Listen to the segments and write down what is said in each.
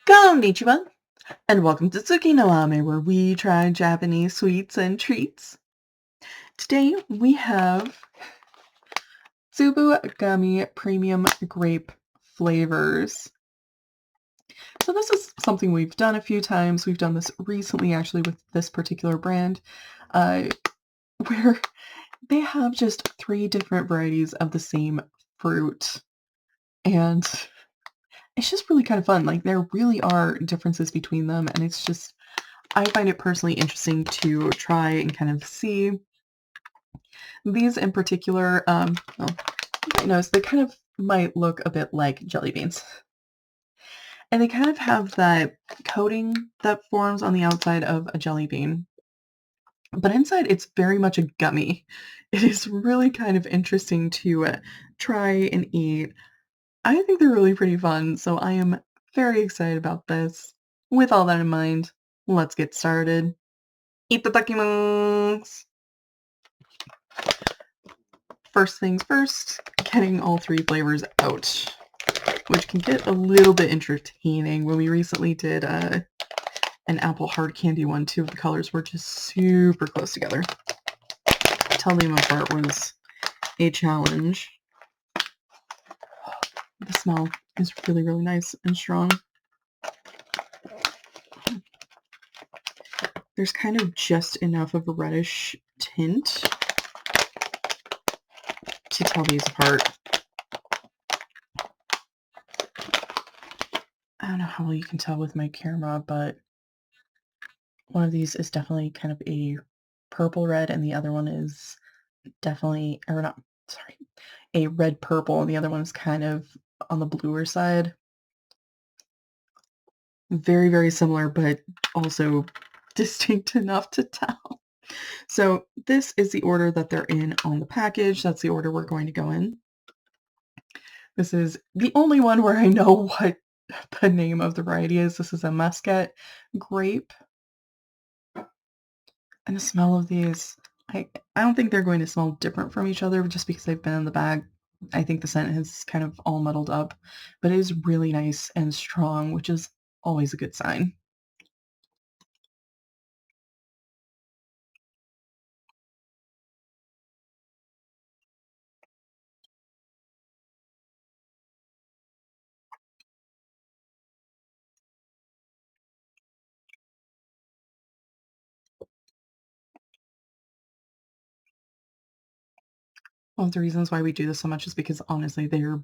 Konnichiwa, and welcome to Tsuki no Ame, where we try Japanese sweets and treats. Today we have Tsubu Gummy Premium Grape flavors. So this is something we've done a few times. We've done this recently, actually, with this particular brand, uh, where they have just 3 different varieties of the same fruit, and it's just really kind of fun. Like, there really are differences between them, and it's just I find it personally interesting to try and kind of see. These in particular, well, you might notice they kind of might look a bit like jelly beans. And they kind of have that coating that forms on the outside of a jelly bean. But inside, it's very much a gummy. It is really kind of interesting to try and eat. I think they're really pretty fun, so I am very excited about this. With all that in mind, let's get started. Itadakimasu! First things first, getting all 3 flavors out, which can get a little bit entertaining. When we recently did an apple hard candy one, 2 of the colors were just super close together. Telling them apart was a challenge. The smell is really, really nice and strong. There's kind of just enough of a reddish tint to tell these apart. I don't know how well you can tell with my camera, but one of these is definitely kind of a purple red, and the other one is definitely, or not, sorry, a red purple, and the other one is kind of on the bluer side. Very, very similar, but also distinct enough to tell. So this is the order that they're in on the package. That's the order we're going to go in. This is the only one where I know what the name of the variety is. This is a Muscat Grape. And the smell of these, I don't think they're going to smell different from each other just because they've been in the bag. I think the scent has kind of all muddled up, but it is really nice and strong, which is always a good sign. One of the reasons why we do this so much is because honestly, they're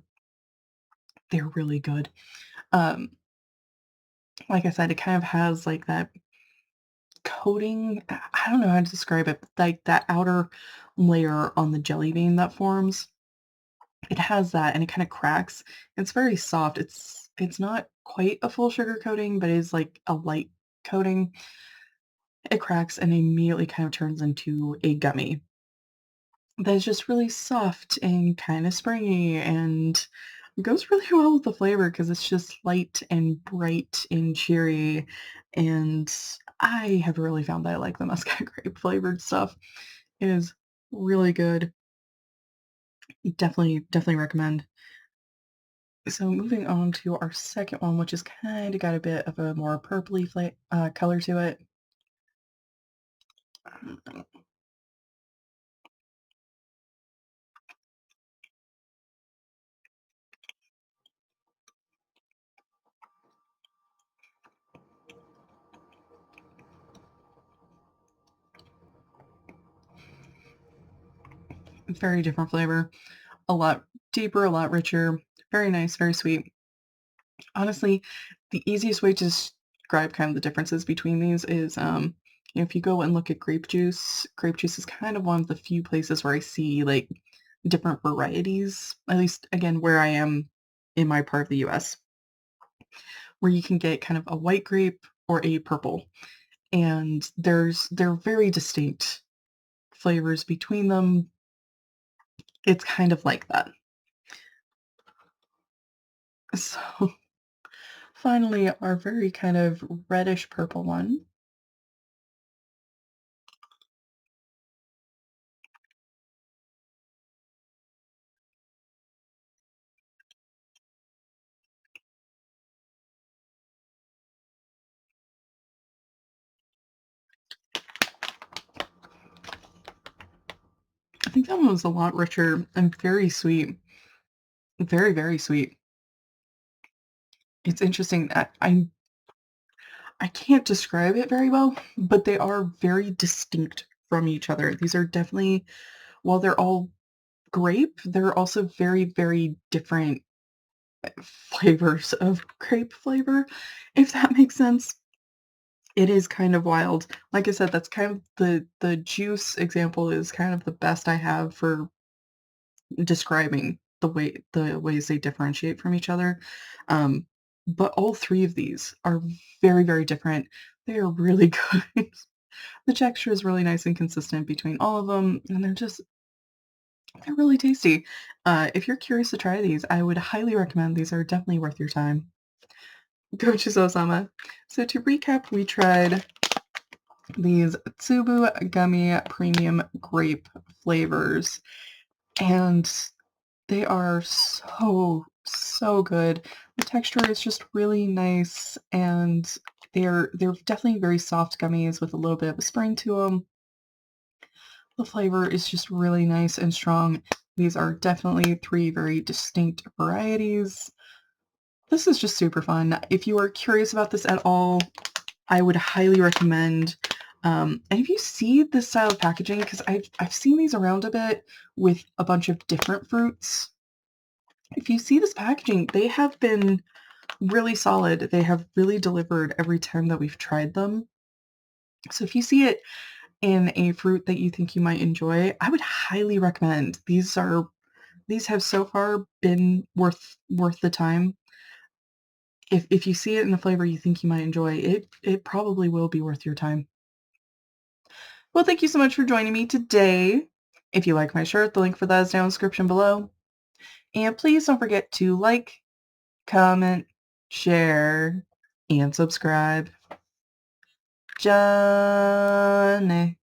really good. Um, like I said, it kind of has like that coating. I don't know how to describe it, but like that outer layer on the jelly bean that forms. It has that and it kind of cracks. It's very soft. It's not quite a full sugar coating, but it is like a light coating. It cracks and immediately kind of turns into a gummy that is just really soft and kind of springy and goes really well with the flavor because it's just light and bright and cheery. And I have really found that I like the muscat grape flavored stuff. It is really good. Definitely, definitely recommend. So moving on to our second one, which is kind of got a bit of a more purpley color to it. Very different flavor, a lot deeper, a lot richer, very nice, very sweet. Honestly, the easiest way to describe kind of the differences between these is, if you go and look at grape juice is kind of one of the few places where I see like different varieties, at least again where I am in my part of the US, where you can get kind of a white grape or a purple. And they're very distinct flavors between them. It's kind of like that. So finally, our very kind of reddish purple one. think that one was a lot richer and very sweet. Very, very sweet. It's interesting. I can't describe it very well, but they are very distinct from each other. These are definitely, while they're all grape, they're also very, very different flavors of grape flavor, if that makes sense. It is kind of wild. Like I said, that's kind of the juice example is kind of the best I have for describing the ways they differentiate from each other. Um, but all 3 of these are very, very different. They are really good. The texture is really nice and consistent between all of them, and they're really tasty. If you're curious to try these, I would highly recommend these are definitely worth your time. Gochiso-sama. So to recap, we tried these Tsubu Gummy Premium Grape flavors, and they are so, so good. The texture is just really nice, and they're definitely very soft gummies with a little bit of a spring to them. The flavor is just really nice and strong. These are definitely 3 very distinct varieties. This is just super fun. If you are curious about this at all, I would highly recommend, and if you see this style of packaging, because I've seen these around a bit with a bunch of different fruits. If you see this packaging, they have been really solid. They have really delivered every time that we've tried them. So if you see it in a fruit that you think you might enjoy, I would highly recommend. These have so far been worth the time. If you see it in a flavor you think you might enjoy, it probably will be worth your time. Well, thank you so much for joining me today. If you like my shirt, the link for that is down in the description below. And please don't forget to like, comment, share, and subscribe. Johnny.